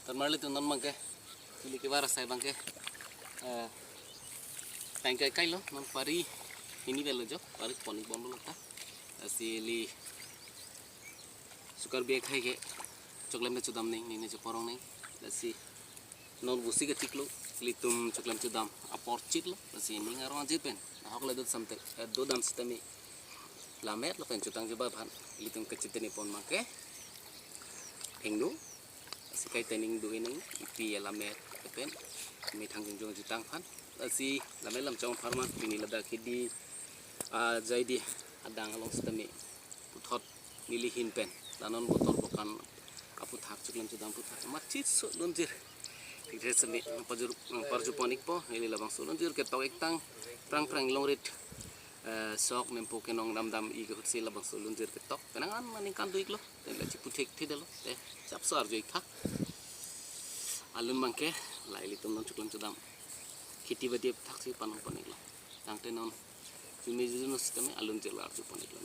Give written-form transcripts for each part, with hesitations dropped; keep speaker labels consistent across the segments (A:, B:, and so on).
A: Tan marli tu non mangke. Ili ke bara sai bangke. Tangkai kai lo non pari ini belo jo pari ponik bondo lota. Asili sukar biak khai ke choklem me chudam ning ni je porong ning. Asi non busi ke tiklo litum choklem chudam apor chitlo asi ning arong jipen. Hak le dot samte do dam sitami lamet lo pen chutang jeba bhan litum ke chiteni pon mangke. Engdu asi kai tening du ining ipi lamet pen mi thang jong chutang phan asi lamet lam chong pharma pini lada khidi jaidi adang along sitami puthot mili hin pen lanon botol bokan apu thak choklem chudam puthak machit so lonjir tikre semi parju ponik po ili labang so lonjir ke tok ektang prang longrit sok nempo kenong dam i ke hutsi labang so lonjir ke tok penangan maning kan duik lo ten la chiputhek thidelo te chap sar joi thak alun mangke laili tum non choklem chudam khiti badi thak si panong ponik lo tangte non jumi juno sisteme alun jela arju ponik lo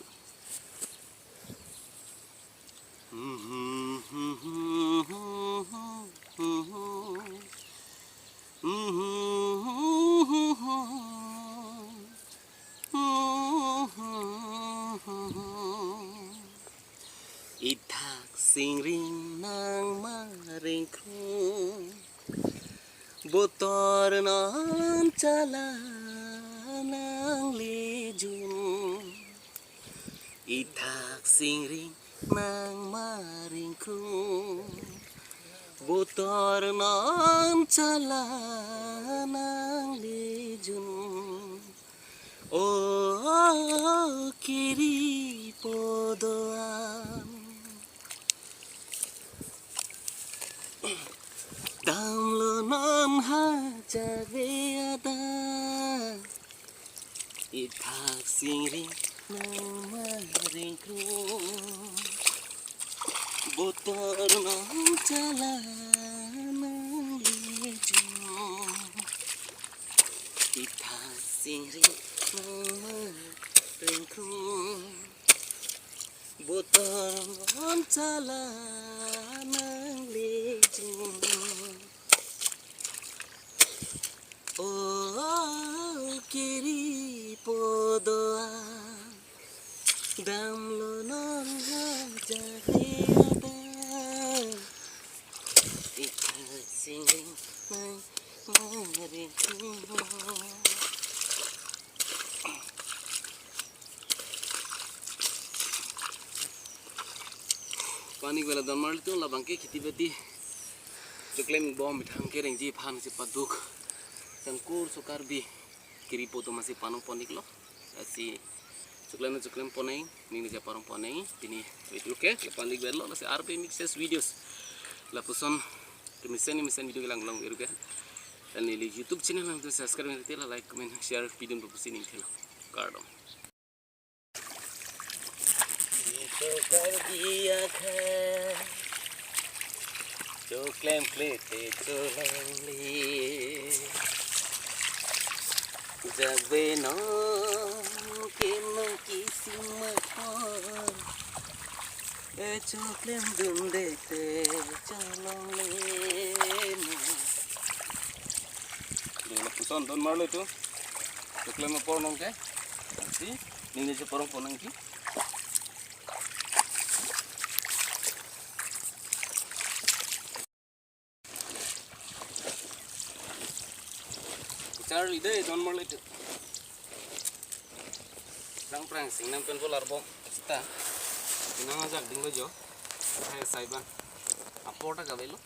A: Ethak singring nang marengkrung botor non chala nang lejun Ethak singring nang marengkrung botor non chala nang lejun oh kiri podoan damlo non hajabe ada Ethak singring nang marengkrung botor non chala nang lejun Ethak singring nang marengkrung botor non chala nang lejun oh kiri podoa damlo non hajabe ada Ethak singring nang marengkrung पानी वाला दमल तो लबंग के खेती बदी चुकलेम Baum मिठांग के Renzi फान से पदुक संकुर सुकार भी किरी पोतो masih panong ponik lo asi चुकलेम पोनेई नी जे parong पोनेई ini video ke panik berlo nasi RP mixes videos la puson ke misen video lang iru ke dan ini YouTube channel lang subscribe ngerti la like comment share video proposal ini thela kardom Karbi choklem plete cholangli jagbe no keno kisimapon choklem dundete cholangli dulu puson don marlo tu choklem porong ke si ninge je porong ponang ki Charlie deh, don marli tu. Prang sing nam pen polar bom. Sta. Inang ajak dinggo jo. Hai saiban. Apota ka belo.